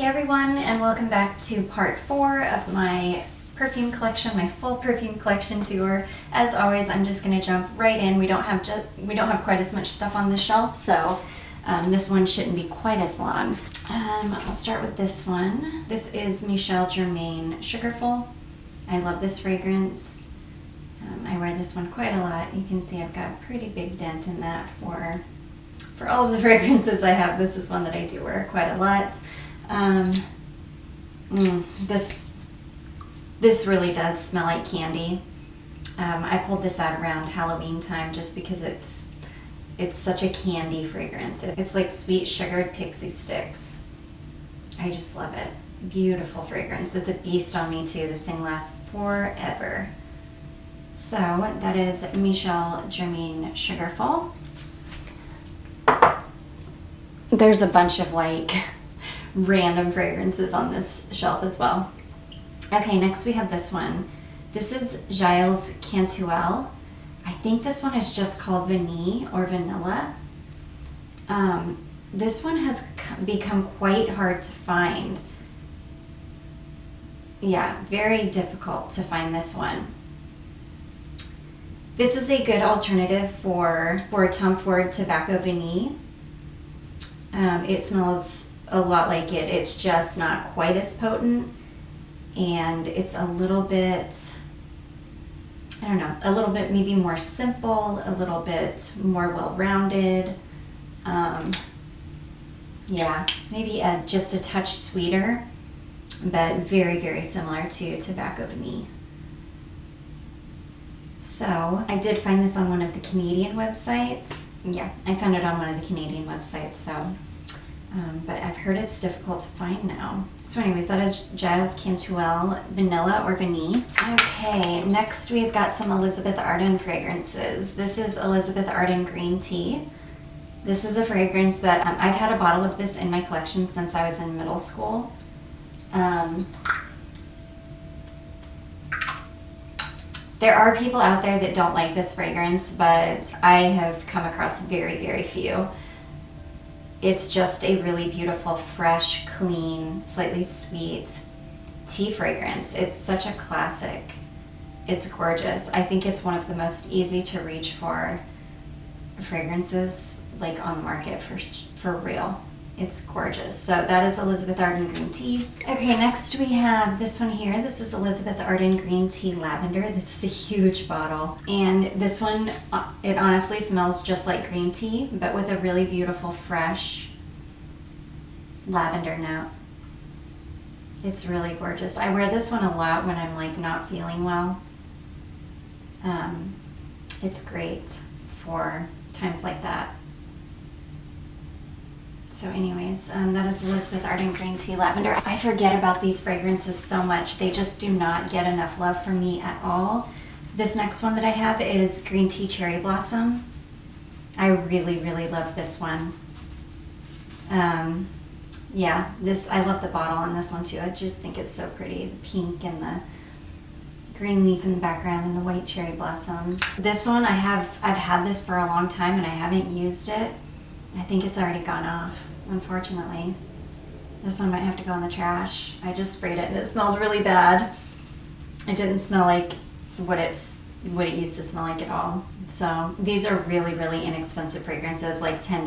Hey everyone, and welcome back to part 4 of my perfume collection, my full perfume collection tour. As always, I'm just going to jump right in. We don't have quite as much stuff on the shelf, so this one shouldn't be quite as long. I'll start with this one. This is Michel Germain Sugarful. I love this fragrance. I wear this one quite a lot. You can see I've got a pretty big dent in that for all of the fragrances I have. This is one that I do wear quite a lot. This really does smell like candy. I pulled this out around Halloween time just because it's such a candy fragrance. It's like sweet sugared pixie sticks. I just love it. Beautiful fragrance. It's a beast on me too. This thing lasts forever. So that is Michel Germain Sugarful. There's a bunch of like random fragrances on this shelf as well. Okay, next we have this one. This is Giles Cantuelle. I think this one is just called Vanille or Vanilla. This one has become quite hard to find. Yeah, very difficult to find this one. This is a good alternative for Tom Ford Tobacco Vanille. It smells a lot like it. It's just not quite as potent, and it's a little bit, I don't know, a little bit maybe more simple, a little bit more well-rounded. Yeah, maybe just a touch sweeter, but very, very similar to Tobacco Vanille. So I did find this on one of the Canadian websites. Yeah, I found it on one of the Canadian websites, so but I've heard it's difficult to find now. So anyways, that is Giles Cantuelle Vanilla or Vanille. Okay, next we've got some Elizabeth Arden fragrances. This is Elizabeth Arden Green Tea. This is a fragrance that I've had a bottle of this in my collection since I was in middle school. There are people out there that don't like this fragrance, but I have come across very, very few. It's just a really beautiful, fresh, clean, slightly sweet tea fragrance. It's such a classic. It's gorgeous. I think it's one of the most easy to reach for fragrances like on the market for real. It's gorgeous. So that is Elizabeth Arden Green Tea. Okay, next we have this one here. This is Elizabeth Arden Green Tea Lavender. This is a huge bottle. And this one, it honestly smells just like green tea, but with a really beautiful, fresh lavender note. It's really gorgeous. I wear this one a lot when I'm like not feeling well. It's great for times like that. So anyways, that is Elizabeth Arden Green Tea Lavender. I forget about these fragrances so much. They just do not get enough love from me at all. This next one that I have is Green Tea Cherry Blossom. I really, really love this one. Yeah, I love the bottle on this one too. I just think it's so pretty. The pink and the green leaf in the background and the white cherry blossoms. This one I've had this for a long time and I haven't used it. I think it's already gone off, unfortunately. This one might have to go in the trash. I just sprayed it and it smelled really bad. It didn't smell like what it used to smell like at all. So these are really, really inexpensive fragrances, like $10,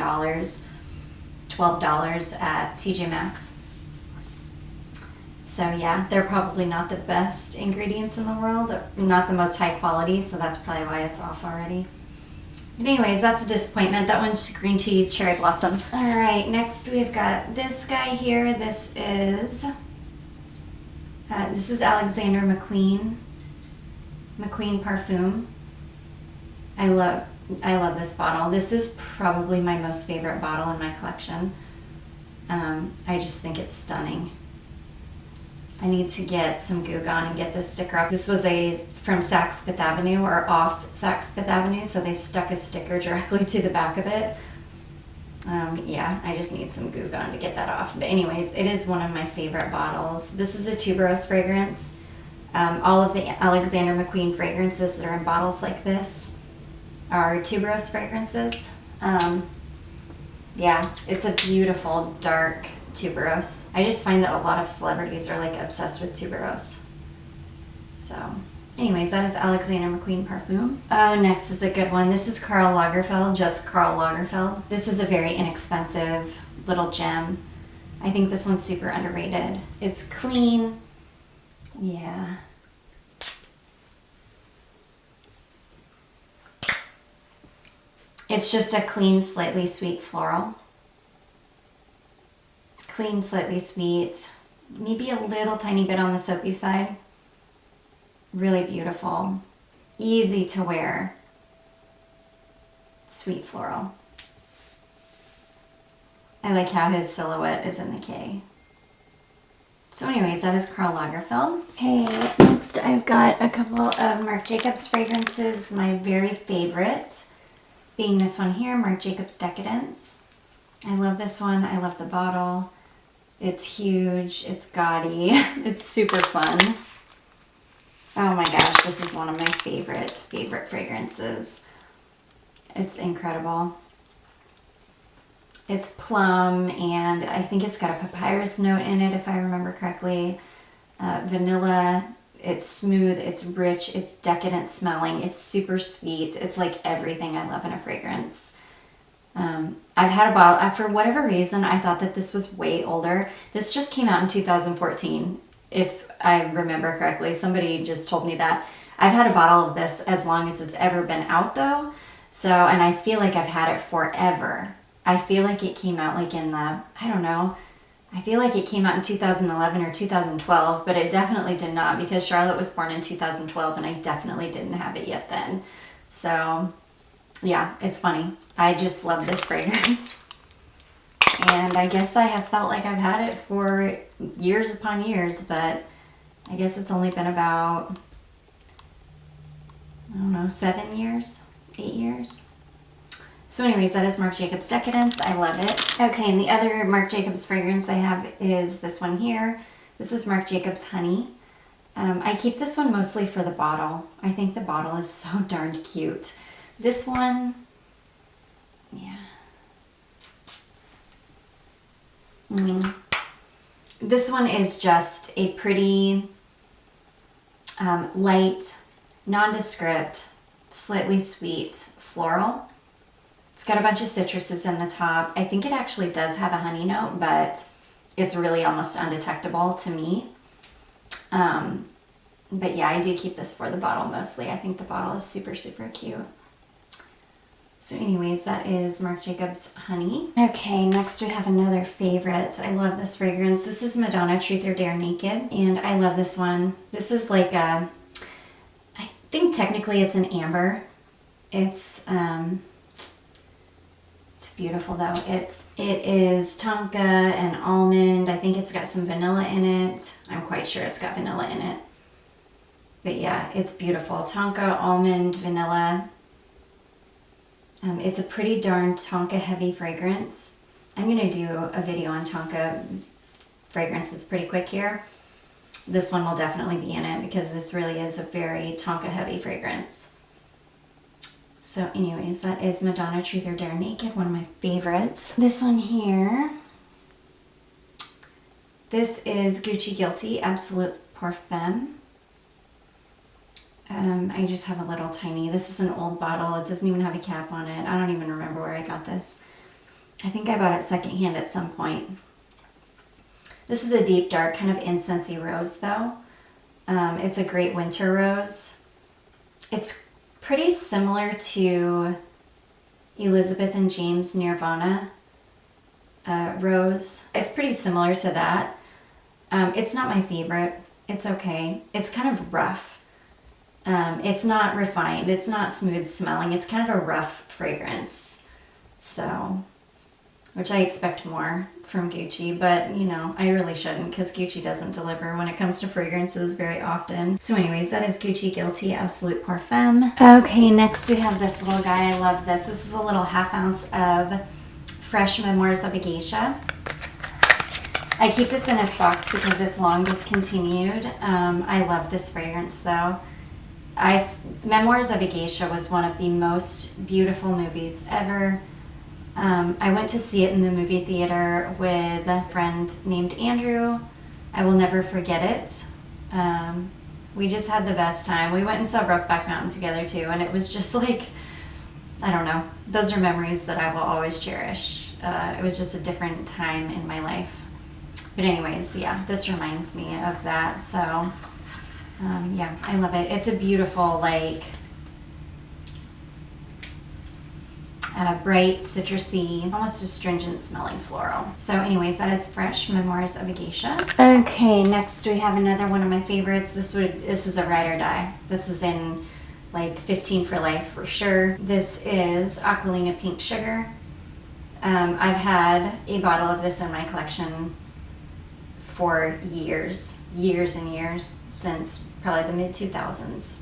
$12 at TJ Maxx. So yeah, they're probably not the best ingredients in the world, not the most high quality, so that's probably why it's off already. But anyways, that's a disappointment. That one's Green Tea Cherry Blossom. All right, next we've got this guy here. This is Alexander McQueen Perfume. I love this bottle. This is probably my most favorite bottle in my collection. I just think it's stunning. I need to get some Goo Gone and get this sticker off. This was from Saks Fifth Avenue, or off Saks Fifth Avenue, so they stuck a sticker directly to the back of it. Yeah, I just need some Goo Gone to get that off. But anyways, it is one of my favorite bottles. This is a tuberose fragrance. All of the Alexander McQueen fragrances that are in bottles like this are tuberose fragrances. Yeah, it's a beautiful, dark tuberose. I just find that a lot of celebrities are like obsessed with tuberose. So anyways, that is Alexander McQueen Perfume. Oh, next is a good one. This is Karl Lagerfeld, just Karl Lagerfeld. This is a very inexpensive little gem. I think this one's super underrated. It's clean. Yeah. It's just a clean, slightly sweet floral. Clean, slightly sweet. Maybe a little tiny bit on the soapy side. Really beautiful. Easy to wear. Sweet floral. I like how his silhouette is in the K. So anyways, that is Karl Lagerfeld. Okay, next I've got a couple of Marc Jacobs fragrances. My very favorite being this one here, Marc Jacobs Decadence. I love this one. I love the bottle. It's huge. It's gaudy. It's super fun. Oh my gosh, this is one of my favorite fragrances. It's incredible. It's plum, and I think it's got a papyrus note in it, if I remember correctly. Vanilla. It's smooth, it's rich, it's decadent smelling, it's super sweet. It's like everything I love in a fragrance. I've had a bottle, for whatever reason, I thought that this was way older. This just came out in 2014, if I remember correctly. Somebody just told me that. I've had a bottle of this as long as it's ever been out though. So, and I feel like I've had it forever. I feel like it came out like in the, I don't know, I feel like it came out in 2011 or 2012, but it definitely did not, because Charlotte was born in 2012 and I definitely didn't have it yet then. So yeah, it's funny. I just love this fragrance. And I guess I have felt like I've had it for years upon years, but I guess it's only been about, I don't know, 7 years, 8 years. So anyways, that is Marc Jacobs Decadence. I love it. Okay, and the other Marc Jacobs fragrance I have is this one here. This is Marc Jacobs Honey. I keep this one mostly for the bottle. I think the bottle is so darned cute. This one, yeah. This one is just a pretty light, nondescript, slightly sweet floral. It's got a bunch of citruses in the top. I think it actually does have a honey note, but it's really almost undetectable to me. But yeah, I do keep this for the bottle mostly. I think the bottle is super, super cute. So anyways, that is Marc Jacobs Honey. Okay, next we have another favorite. I love this fragrance. This is Madonna Truth or Dare Naked, and I love this one. This is like a, I think technically it's an amber. It's beautiful though. It is tonka and almond. I think it's got some vanilla in it. I'm quite sure it's got vanilla in it. But yeah, it's beautiful. Tonka, almond, vanilla. It's a pretty darn tonka heavy fragrance. I'm going to do a video on tonka fragrances pretty quick here. This one will definitely be in it because this really is a very tonka heavy fragrance. So anyways, that is Madonna Truth or Dare Naked, one of my favorites. This one here, this is Gucci Guilty Absolute Parfum. I just have a little tiny, this is an old bottle. It doesn't even have a cap on it. I don't even remember where I got this. I think I bought it secondhand at some point. This is a deep dark kind of incensey rose though. It's a great winter rose. It's pretty similar to Elizabeth and James Nirvana rose. It's pretty similar to that. It's not my favorite. It's okay. It's kind of rough. It's not refined. It's not smooth smelling. It's kind of a rough fragrance. So, which I expect more from Gucci, but you know, I really shouldn't because Gucci doesn't deliver when it comes to fragrances very often. So anyways, that is Gucci Guilty Absolute Parfum. Okay, next we have this little guy. I love this. This is a little 1/2 ounce of Fresh Memoirs of a Geisha. I keep this in its box because it's long discontinued. I love this fragrance though. Memoirs of a Geisha was one of the most beautiful movies ever. I went to see it in the movie theater with a friend named Andrew. I will never forget it. We just had the best time. We went and saw Brokeback Mountain together too, and it was just like, I don't know, those are memories that I will always cherish. It was just a different time in my life. But anyways, yeah, this reminds me of that. So, yeah, I love it. It's a beautiful, like, bright, citrusy, almost astringent smelling floral. So anyways, that is Fresh Memoirs of a Geisha. Okay, next we have another one of my favorites. This is a ride or die. This is in like 15 for life for sure. This is Aquolina Pink Sugar. I've had a bottle of this in my collection for years and years, since probably the mid-2000s.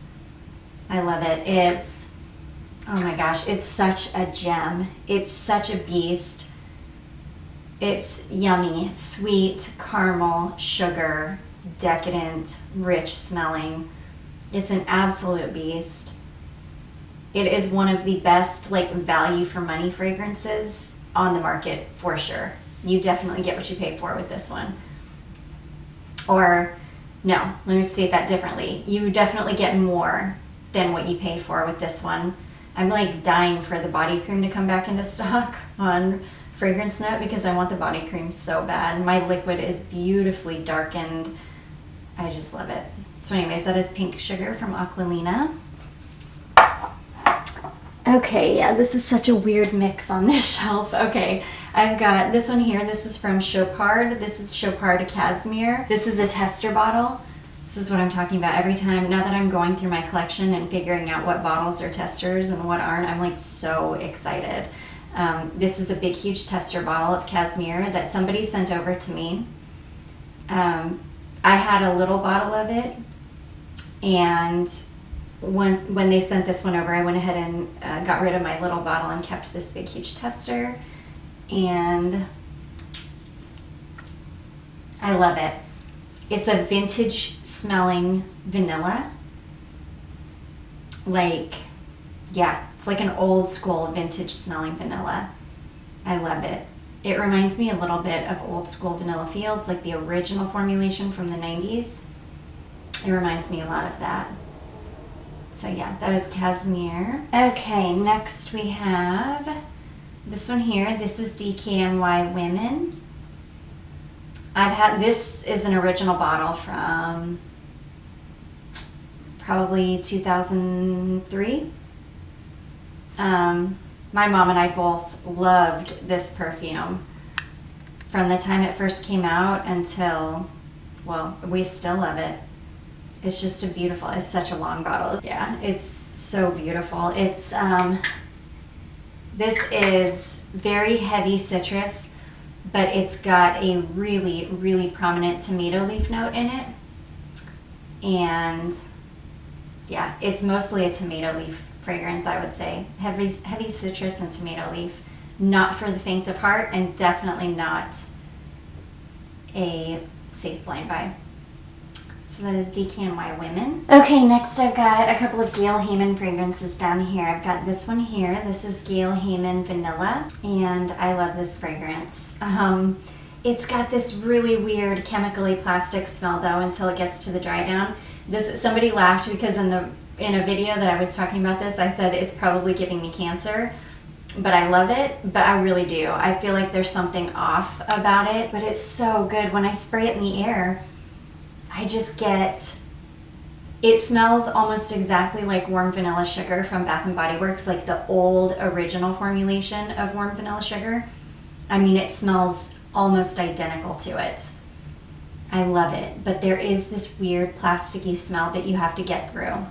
I love it. It's, oh my gosh, it's such a gem. It's such a beast. It's yummy, sweet, caramel, sugar, decadent, rich smelling. It's an absolute beast. It is one of the best, like, value for money fragrances on the market for sure. You definitely get what you pay for with this one. Or, no, let me state that differently. You definitely get more than what you pay for with this one. I'm like dying for the body cream to come back into stock on Fragrance Note because I want the body cream so bad. My liquid is beautifully darkened. I just love it. So anyways, that is Pink Sugar from Aquolina. Okay, yeah, this is such a weird mix on this shelf. Okay, I've got this one here. This is from Chopard. This is Chopard Cashmere. This is a tester bottle. This is what I'm talking about every time. Now that I'm going through my collection and figuring out what bottles are testers and what aren't, I'm like so excited. This is a big, huge tester bottle of Cashmere that somebody sent over to me. I had a little bottle of it, and when they sent this one over, I went ahead and got rid of my little bottle and kept this big, huge tester. And I love it. It's a vintage smelling vanilla. Like, yeah, it's like an old school vintage smelling vanilla. I love it. It reminds me a little bit of old school Vanilla Fields, like the original formulation from the 90s. It reminds me a lot of that. So yeah, that is Cashmere. Okay, next we have this one here. This is DKNY Women. This is an original bottle from probably 2003. My mom and I both loved this perfume from the time it first came out until, well, we still love it. It's just it's such a long bottle. Yeah, it's so beautiful. It's, this is very heavy citrus, but it's got a really, really prominent tomato leaf note in it. And yeah, it's mostly a tomato leaf fragrance, I would say. Heavy citrus and tomato leaf. Not for the faint of heart, and definitely not a safe blind buy. So that is DKNY Women. Okay, next I've got a couple of Gail Heyman fragrances down here. I've got this one here. This is Gail Heyman Vanilla, and I love this fragrance. It's got this really weird chemically plastic smell though until it gets to the dry down. Somebody laughed because in a video that I was talking about this, I said it's probably giving me cancer, but I love it, but I really do. I feel like there's something off about it, but it's so good. When I spray it in the air, I just get, it smells almost exactly like Warm Vanilla Sugar from Bath & Body Works, like the old original formulation of Warm Vanilla Sugar. I mean, it smells almost identical to it. I love it, but there is this weird plasticky smell that you have to get through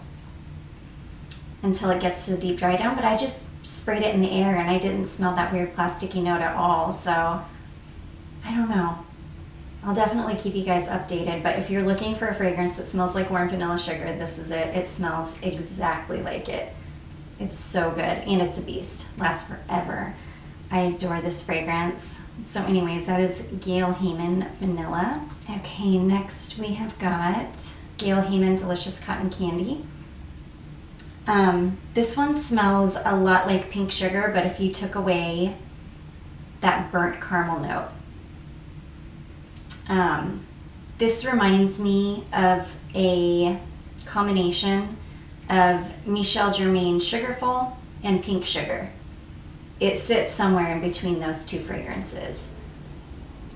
until it gets to the deep dry down, but I just sprayed it in the air and I didn't smell that weird plasticky note at all, so I don't know. I'll definitely keep you guys updated, but if you're looking for a fragrance that smells like Warm Vanilla Sugar, this is it. It smells exactly like it. It's so good, and it's a beast. Lasts forever. I adore this fragrance. So anyways, that is Gail Heyman Vanilla. Okay, next we have got Gail Heyman Delicious Cotton Candy. This one smells a lot like Pink Sugar, but if you took away that burnt caramel note. This reminds me of a combination of Michel Germain Sugarful and Pink Sugar. It sits somewhere in between those two fragrances.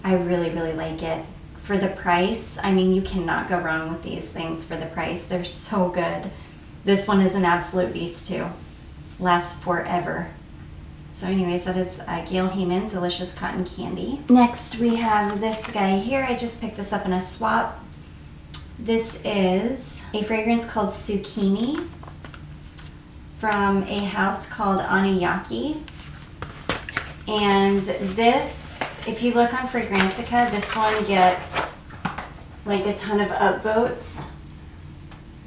I really, really like it. For the price, I mean, you cannot go wrong with these things for the price. They're so good. This one is an absolute beast too. Lasts forever. So anyways, that is Gail Heyman Delicious Cotton Candy. Next we have this guy here. I just picked this up in a swap. This is a fragrance called Zucchini from a house called Anayaki. And this, if you look on Fragrantica, this one gets like a ton of upvotes.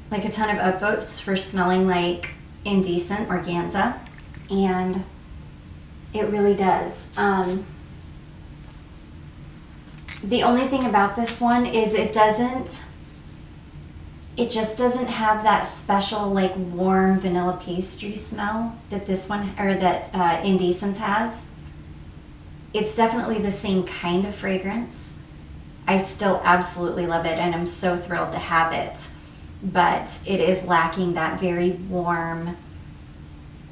Like a ton of upvotes for smelling like indecent organza. And it really does. The only thing about this one is it just doesn't have that special like warm vanilla pastry smell that this one, or that Indecence has. It's definitely the same kind of fragrance. I still absolutely love it and I'm so thrilled to have it, but it is lacking that very warm,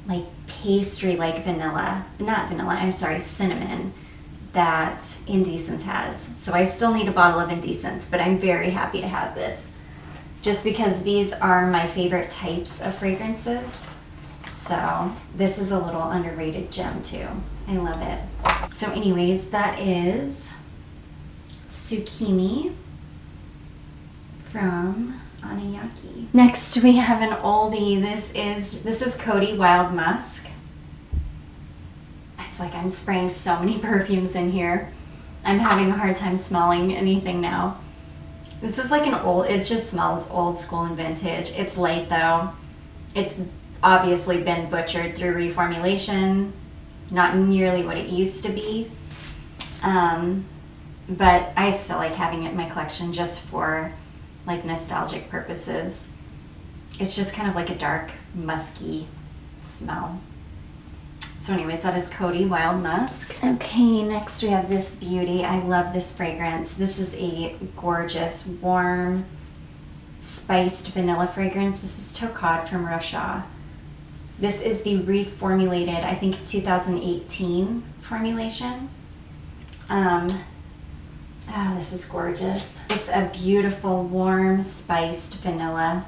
like pastry like vanilla, not vanilla, I'm sorry, cinnamon that Indecence has. So I still need a bottle of Indecence, but I'm very happy to have this just because these are my favorite types of fragrances. So this is a little underrated gem too. I love it. So anyways, that is Zucchini from Anayaki. Next we have an oldie. This is Coty Wild Musk. It's like I'm spraying so many perfumes in here. I'm having a hard time smelling anything now. This is like it just smells old school and vintage. It's light though. It's obviously been butchered through reformulation. Not nearly what it used to be. But I still like having it in my collection just for like nostalgic purposes. It's just kind of like a dark, musky smell. So anyways, that is Coty Wild Musk. Okay, next we have this beauty. I love this fragrance. This is a gorgeous, warm, spiced vanilla fragrance. This is Tocade from Rocha. This is the reformulated, I think 2018 formulation. Oh, this is gorgeous. It's a beautiful, warm, spiced vanilla.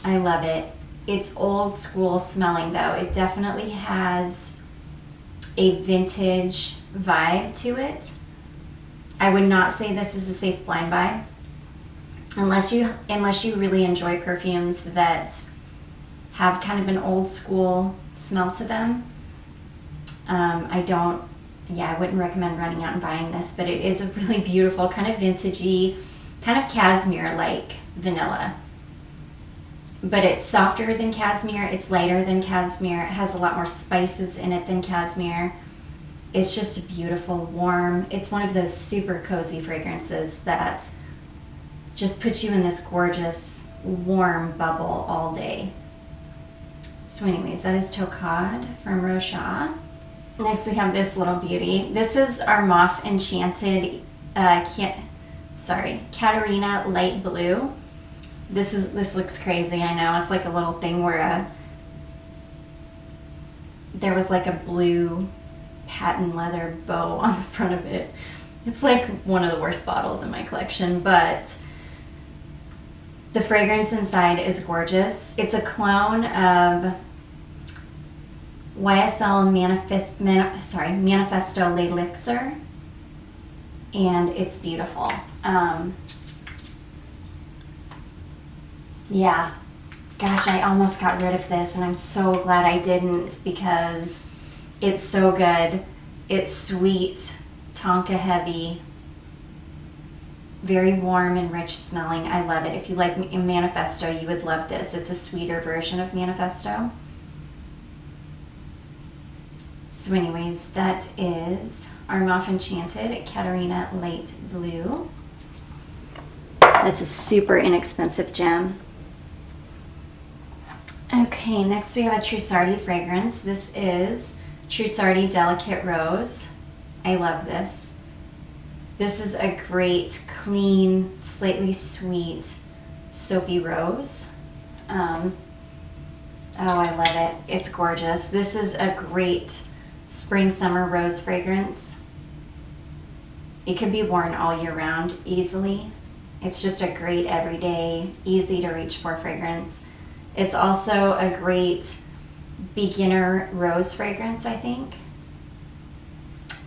I love it. It's old school smelling though. It definitely has a vintage vibe to it. I would not say this is a safe blind buy unless you really enjoy perfumes that have kind of an old school smell to them. I wouldn't recommend running out and buying this, but it is a really beautiful, kind of vintagey, kind of cashmere-like vanilla. But it's softer than cashmere, it's lighter than cashmere, it has a lot more spices in it than cashmere. It's just a beautiful, warm, it's one of those super cozy fragrances that just puts you in this gorgeous, warm bubble all day. So anyways, that is Tocade from Rocha. Next we have this little beauty. This is our Moth Enchanted Catarina Light Blue. This looks crazy, I know. It's like a little thing where there was like a blue patent leather bow on the front of it. It's like one of the worst bottles in my collection, but the fragrance inside is gorgeous. It's a clone of YSL Manifesto L'Elixir, and it's beautiful. Yeah, gosh, I almost got rid of this, and I'm so glad I didn't because it's so good. It's sweet, tonka heavy, very warm and rich smelling. I love it. If you like Manifesto, you would love this. It's a sweeter version of Manifesto. So anyways, that is our Moth Enchanted Catarina Light Blue. That's a super inexpensive gem. Okay, next we have a Trussardi fragrance. This is Trussardi Delicate Rose. I love this. This is a great, clean, slightly sweet, soapy rose. Oh, I love it. It's gorgeous. This is a great spring, summer rose fragrance. It could be worn all year round easily. It's just a great everyday, easy to reach for fragrance. It's also a great beginner rose fragrance, I think.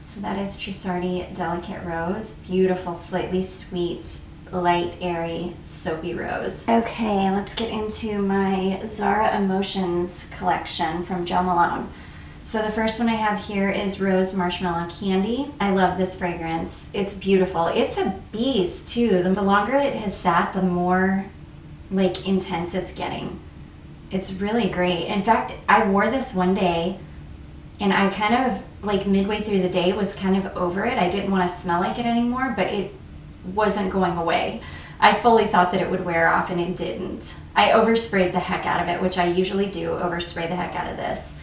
So that is Trussardi Delicate Rose. Beautiful, slightly sweet, light, airy, soapy rose. Okay, let's get into my Zara Emotions collection from Jo Malone. So the first one I have here is Rose Marshmallow Candy. I love this fragrance. It's beautiful. It's a beast too. The longer it has sat, the more like intense it's getting. It's really great. In fact, I wore this one day and I kind of like midway through the day was kind of over it. I didn't want to smell like it anymore, but it wasn't going away. I fully thought that it would wear off and it didn't. I oversprayed the heck out of it, which I usually do, overspray the heck out of this.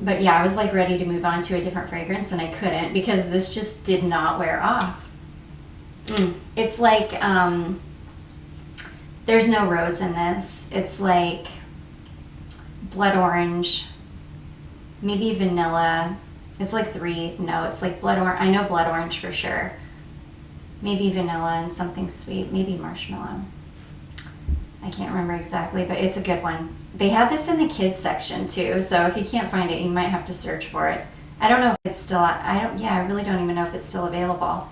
But yeah, I was like ready to move on to a different fragrance and I couldn't because this just did not wear off. It's like, there's no rose in this. It's like blood orange, maybe vanilla. It's like it's like blood orange. I know blood orange for sure. Maybe vanilla and something sweet, maybe marshmallow. I can't remember exactly, but it's a good one. They had this in the kids section too, so if you can't find it, you might have to search for it. I don't know if it's still, I really don't even know if it's still available.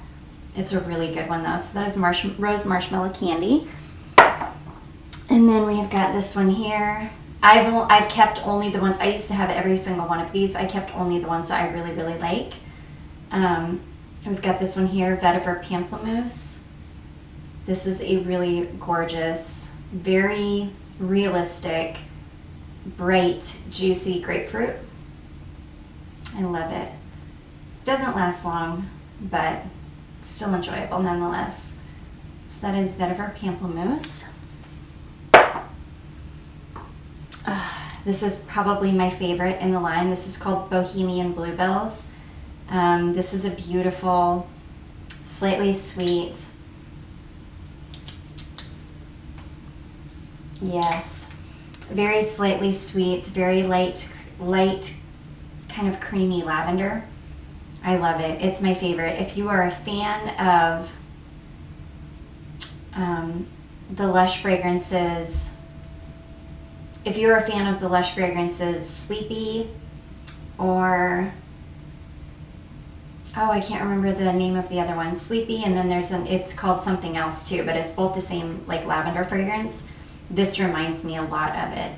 It's a really good one though. So that is Rose Marshmallow Candy. And then we've got this one here. I've kept only the ones, I used to have every single one of these. I kept only the ones that I really, really like. We've got this one here, Vetiver Pamplemousse. This is a really gorgeous, very realistic, bright, juicy grapefruit. I love it. Doesn't last long, but still enjoyable nonetheless. So that is Vetiver Pamplemousse. This is probably my favorite in the line. This is called Bohemian Bluebells. This is a beautiful, slightly sweet, yes, very slightly sweet, very light, kind of creamy lavender. I love it. It's my favorite. If you are a fan of the Lush fragrances, Sleepy, or I can't remember the name of the other one. Sleepy, and then it's called something else too, but it's both the same like lavender fragrance. This reminds me a lot of it.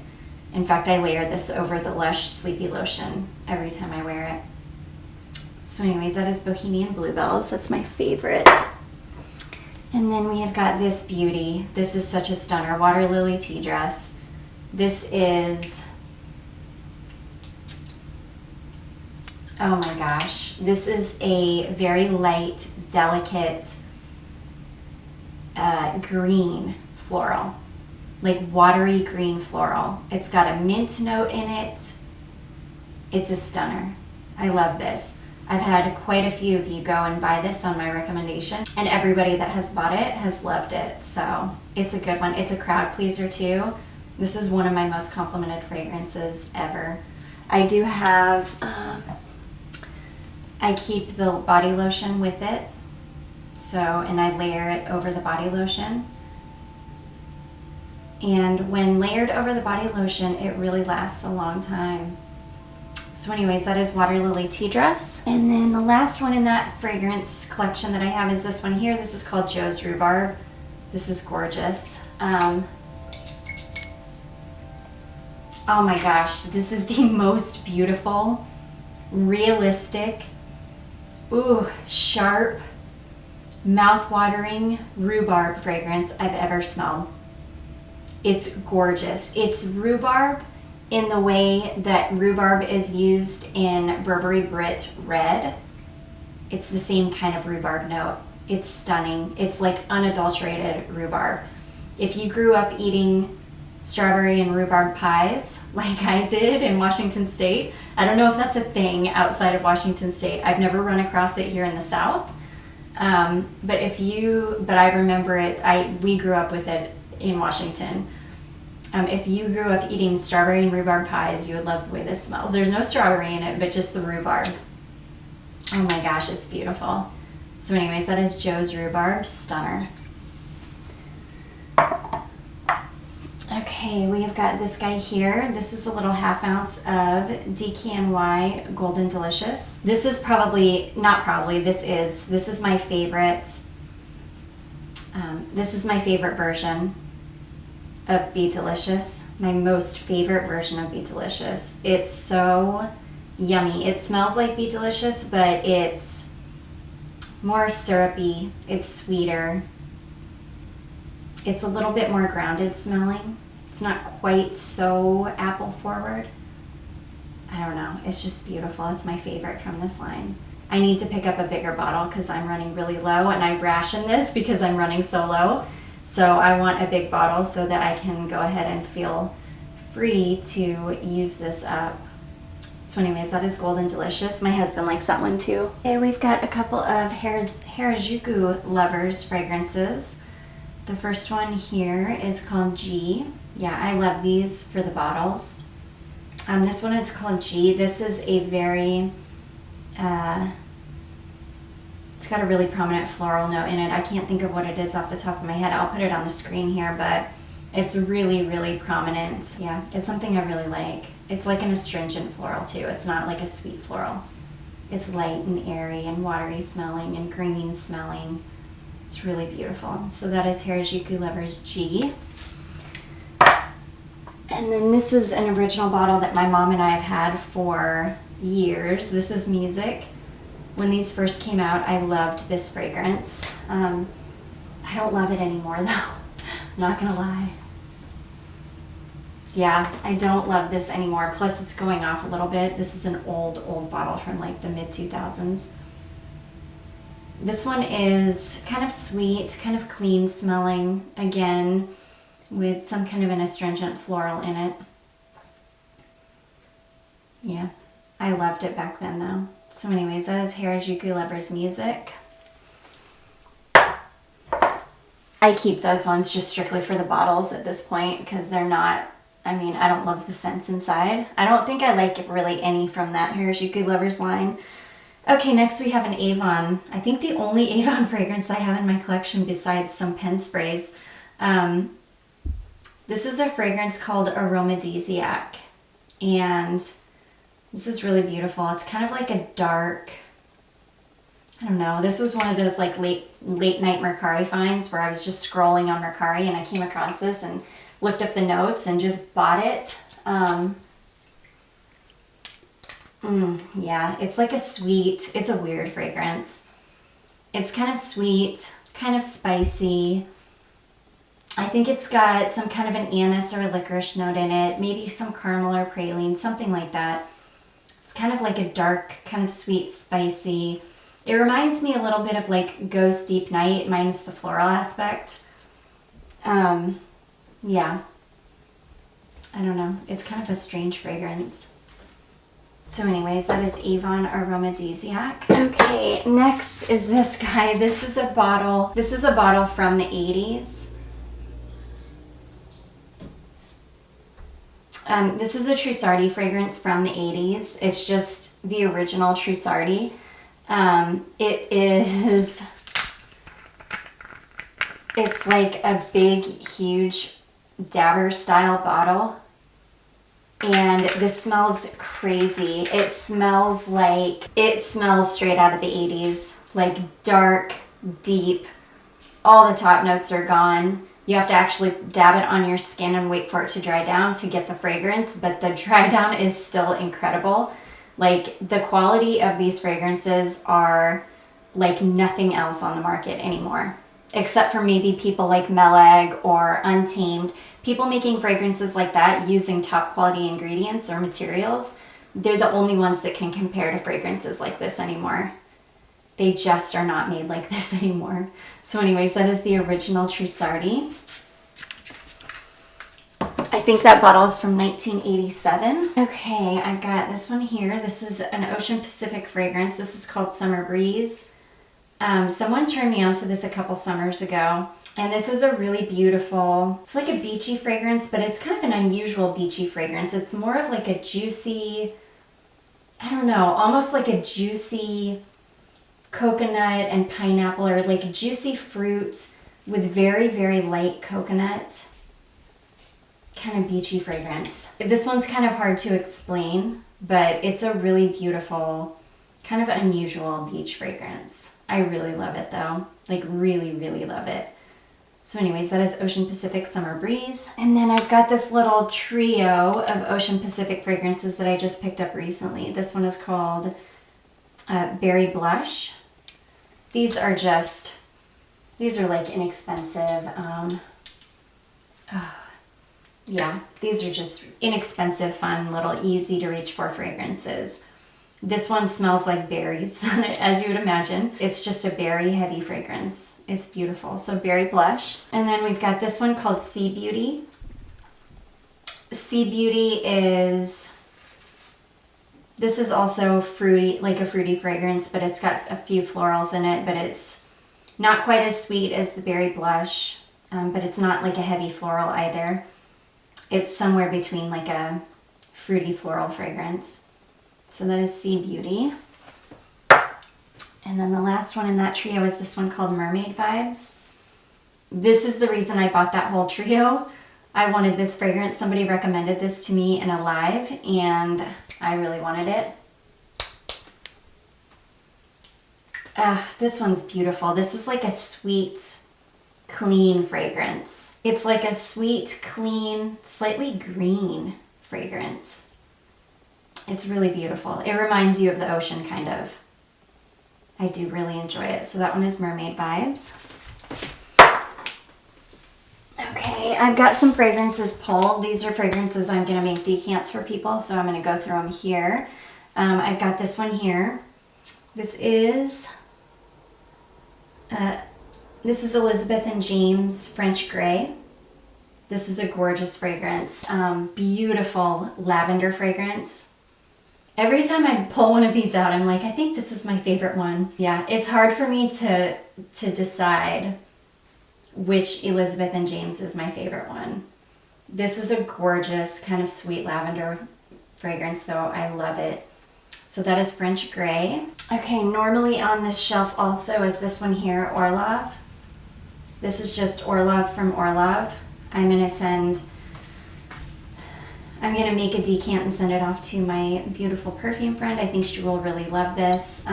In fact, I layer this over the Lush Sleepy lotion every time I wear it. So anyways, that is Bohemian Bluebells. That's my favorite. And then we have got this beauty. This is such a stunner. Water Lily Tea Dress. This is, oh my gosh, this is a very light, delicate green floral, like watery green floral. It's got a mint note in it. It's a stunner. I love this. I've had quite a few of you go and buy this on my recommendation, and everybody that has bought it has loved it, so it's a good one. It's a crowd pleaser too. This is one of my most complimented fragrances ever. I do have, I keep the body lotion with it, and I layer it over the body lotion. And when layered over the body lotion, it really lasts a long time. So anyways, that is Water Lily Tea Dress. And then the last one in that fragrance collection that I have is this one here. This is called Joe's Rhubarb. This is gorgeous. Oh my gosh, this is the most beautiful, realistic, sharp, mouth-watering rhubarb fragrance I've ever smelled. It's gorgeous. It's rhubarb in the way that rhubarb is used in Burberry Brit Red. It's the same kind of rhubarb note. It's stunning. It's like unadulterated rhubarb. If you grew up eating strawberry and rhubarb pies like I did in Washington State. I don't know if that's a thing outside of Washington State. I've never run across it here in the South. But I remember it, we grew up with it in Washington. If you grew up eating strawberry and rhubarb pies, you would love the way this smells. There's no strawberry in it, but just the rhubarb. Oh my gosh, it's beautiful. So anyways, that is Joe's Rhubarb Stunner. Okay, we have got this guy here. This is a little 1/2 ounce of DKNY Golden Delicious. This is this is my favorite. This is my favorite version of Be Delicious. My most favorite version of Be Delicious. It's so yummy. It smells like Be Delicious, but it's more syrupy. It's sweeter. It's a little bit more grounded smelling. It's not quite so apple forward. I don't know. It's just beautiful. It's my favorite from this line. I need to pick up a bigger bottle because I'm running really low, and I ration this because I'm running so low. So I want a big bottle so that I can go ahead and feel free to use this up. So anyways, that is Golden Delicious. My husband likes that one too. Okay, we've got a couple of Harajuku Lovers fragrances. The first one here is called G. Yeah, I love these for the bottles. This one is called G. This is a very, it's got a really prominent floral note in it. I can't think of what it is off the top of my head. I'll put it on the screen here, but it's really, really prominent. Yeah, it's something I really like. It's like an astringent floral too. It's not like a sweet floral. It's light and airy and watery smelling and green smelling. It's really beautiful. So that is Harajuku Lovers G. And then this is an original bottle that my mom and I have had for years. This is Music. When these first came out, I loved this fragrance. I don't love it anymore though. I'm not gonna lie. Yeah, I don't love this anymore. Plus it's going off a little bit. This is an old bottle from like the mid 2000s. This one is kind of sweet, kind of clean smelling, again, with some kind of an astringent floral in it. Yeah, I loved it back then though. So anyways, that is Harajuku Lovers Music. I keep those ones just strictly for the bottles at this point because they're not, I mean, I don't love the scents inside. I don't think I like really any from that Harajuku Lovers line. Okay, next we have an Avon. I think the only Avon fragrance I have in my collection besides some pen sprays. This is a fragrance called Aromatisiac, and this is really beautiful. It's kind of like a dark, I don't know, this was one of those like late night Mercari finds where I was just scrolling on Mercari and I came across this and looked up the notes and just bought it. Yeah, it's like a sweet, it's a weird fragrance. It's kind of sweet, kind of spicy. I think it's got some kind of an anise or a licorice note in it, maybe some caramel or praline, something like that. It's kind of like a dark, kind of sweet, spicy. It reminds me a little bit of like Ghost Deep Night minus the floral aspect. Yeah. I don't know. It's kind of a strange fragrance. So anyways, that is Avon Aromatisiac. Okay, next is this guy. This is a bottle from the 80s. This is a Trussardi fragrance from the 80s. It's just the original Trussardi. It's like a big, huge dabber style bottle. And this smells crazy. It smells straight out of the 80s. Like dark, deep. All the top notes are gone. You have to actually dab it on your skin and wait for it to dry down to get the fragrance, but the dry down is still incredible. Like the quality of these fragrances are like nothing else on the market anymore, except for maybe people like Melag or Untamed. People making fragrances like that using top quality ingredients or materials, they're the only ones that can compare to fragrances like this anymore. They just are not made like this anymore. So anyways, that is the original Trussardi. I think that bottle is from 1987. Okay, I've got this one here. This is an Ocean Pacific fragrance. This is called Summer Breeze. Someone turned me on to this a couple summers ago. And this is a really beautiful, it's like a beachy fragrance, but it's kind of an unusual beachy fragrance. It's more of like a juicy, I don't know, almost like a juicy coconut and pineapple, or like juicy fruit with very, very light coconut. Kind of beachy fragrance. This one's kind of hard to explain, but it's a really beautiful, kind of unusual beach fragrance. I really love it though. Like really, really love it. So anyways, that is Ocean Pacific Summer Breeze. And then I've got this little trio of Ocean Pacific fragrances that I just picked up recently. This one is called Berry Blush. These are like inexpensive. Yeah, these are just inexpensive, fun, little easy to reach for fragrances. This one smells like berries, as you would imagine. It's just a berry heavy fragrance. It's beautiful. So Berry Blush. And then we've got this one called Sea Beauty. Sea Beauty this is also fruity, like a fruity fragrance, but it's got a few florals in it, but it's not quite as sweet as the Berry Blush, but it's not like a heavy floral either. It's somewhere between like a fruity floral fragrance. So that is Sea Beauty. And then the last one in that trio is this one called Mermaid Vibes. This is the reason I bought that whole trio. I wanted this fragrance. Somebody recommended this to me in a live, and I really wanted it. This one's beautiful. This is like a sweet, clean fragrance. It's like a sweet, clean, slightly green fragrance. It's really beautiful. It reminds you of the ocean, kind of. I do really enjoy it. So that one is Mermaid Vibes. Okay, I've got some fragrances pulled. These are fragrances I'm going to make decants for people, so I'm going to go through them here. I've got this one here. This is Elizabeth and James French Grey. This is a gorgeous fragrance. Beautiful lavender fragrance. Every time I pull one of these out, I'm like, I think this is my favorite one. Yeah, it's hard for me to decide which Elizabeth and James is my favorite one. This is a gorgeous kind of sweet lavender fragrance though. I love it. So that is French Grey. Okay, normally on this shelf also is this one here, Orlov. This is just Orlov from Orlov. I'm gonna make a decant and send it off to my beautiful perfume friend. I think she will really love this.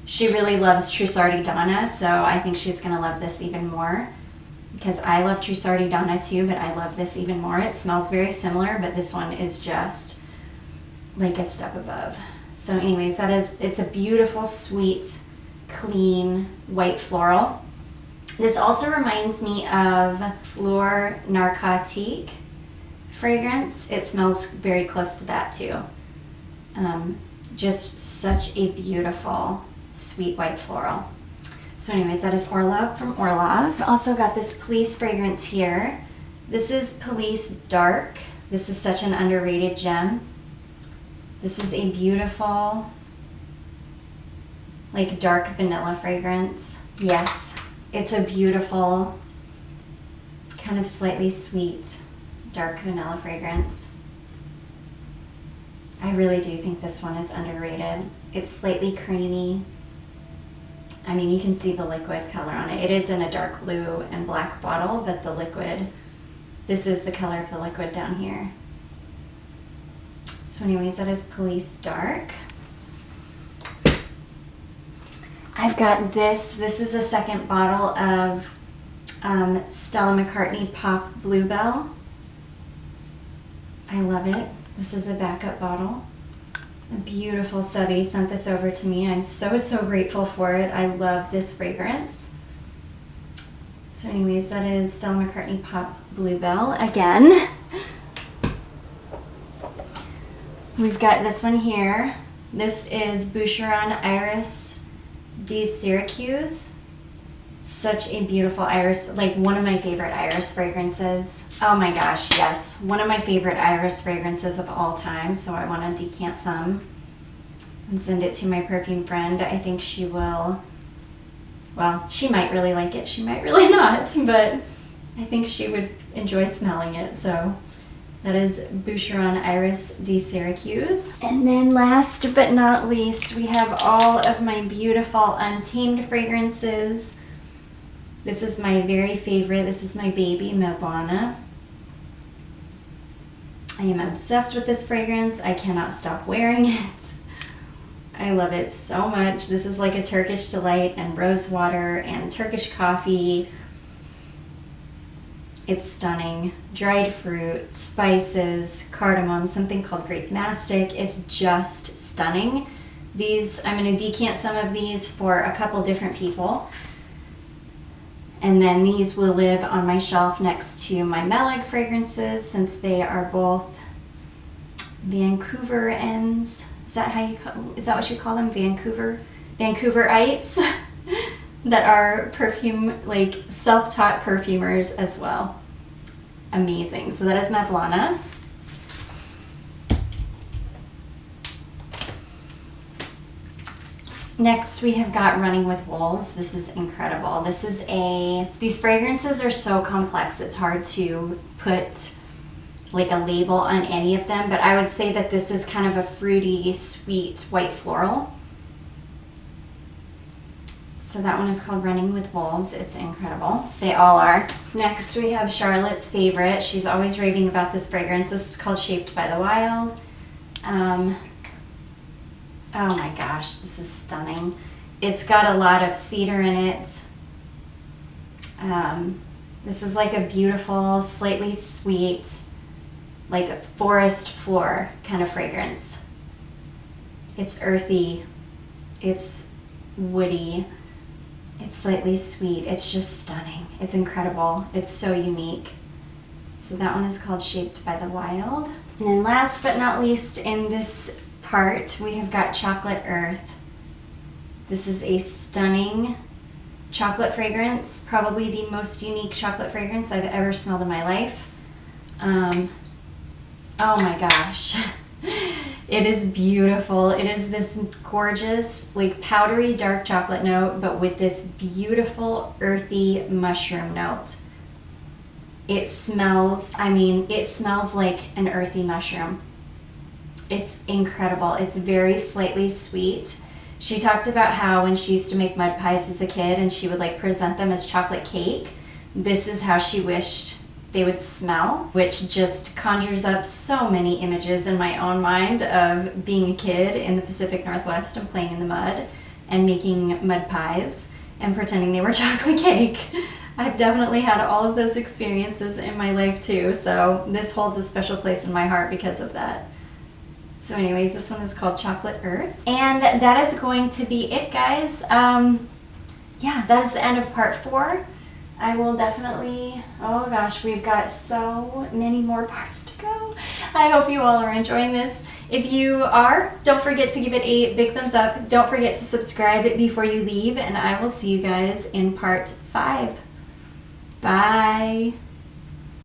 She really loves Trussardi Donna, so I think she's gonna love this even more, because I love Trussardi Donna too, but I love this even more. It smells very similar, but this one is just like a step above. So anyways, it's a beautiful, sweet, clean, white floral. This also reminds me of Fleur Narcotique fragrance. It smells very close to that too. Just such a beautiful, sweet white floral. So anyways, that is Orlov from Orlov. Also got this Police fragrance here. This is Police Dark. This is such an underrated gem. This is a beautiful, like dark vanilla fragrance. Yes, it's a beautiful, kind of slightly sweet, dark vanilla fragrance. I really do think this one is underrated. It's slightly creamy. I mean, you can see the liquid color on it. It is in a dark blue and black bottle, but the liquid, this is the color of the liquid down here. So anyways, that is Police Dark. I've got this. This is a second bottle of Stella McCartney Pop Bluebell. I love it. This is a backup bottle. A beautiful subby sent this over to me. I'm so, so grateful for it. I love this fragrance. So anyways, that is Stella McCartney Pop Bluebell again. We've got this one here. This is Boucheron Iris de Syracuse. Such a beautiful iris, like one of my favorite iris fragrances. Oh my gosh, yes. One of my favorite iris fragrances of all time. So I want to decant some and send it to my perfume friend. I think she will, well, she might really like it. She might really not, but I think she would enjoy smelling it. So that is Boucheron Iris de Syracuse. And then last but not least, we have all of my beautiful Untamed fragrances. This is my very favorite. This is my baby, Mavana. I am obsessed with this fragrance. I cannot stop wearing it. I love it so much. This is like a Turkish delight and rose water and Turkish coffee. It's stunning. Dried fruit, spices, cardamom, something called grape mastic. It's just stunning. These, I'm going to decant some of these for a couple different people. And then these will live on my shelf next to my Melag fragrances, since they are both Vancouverians. Is that what you call them? Vancouverites that are perfume, like self-taught perfumers as well. Amazing. So that is Mavlana. Next, we have got Running with Wolves. This is incredible. These fragrances are so complex, it's hard to put like a label on any of them, but I would say that this is kind of a fruity, sweet, white floral. So that one is called Running with Wolves. It's incredible. They all are. Next, we have Charlotte's favorite. She's always raving about this fragrance. This is called Shaped by the Wild. Oh my gosh, this is stunning. It's got a lot of cedar in it. This is like a beautiful, slightly sweet, like forest floor kind of fragrance. It's earthy, it's woody, it's slightly sweet. It's just stunning. It's incredible. It's so unique. So that one is called Shaped by the Wild. And then last but not least in this part, we have got Chocolate Earth. This is a stunning chocolate fragrance, probably the most unique chocolate fragrance I've ever smelled in my life. Oh my gosh. It is beautiful. It is this gorgeous, like powdery dark chocolate note, but with this beautiful earthy mushroom note. It smells like an earthy mushroom. It's incredible. It's very slightly sweet. She talked about how when she used to make mud pies as a kid and she would like present them as chocolate cake, this is how she wished they would smell, which just conjures up so many images in my own mind of being a kid in the Pacific Northwest and playing in the mud and making mud pies and pretending they were chocolate cake. I've definitely had all of those experiences in my life too, so this holds a special place in my heart because of that. So anyways, this one is called Chocolate Earth. And that is going to be it, guys. Yeah, that is the end of part 4. I will definitely, oh gosh, we've got so many more parts to go. I hope you all are enjoying this. If you are, don't forget to give it a big thumbs up. Don't forget to subscribe before you leave, and I will see you guys in part 5. Bye.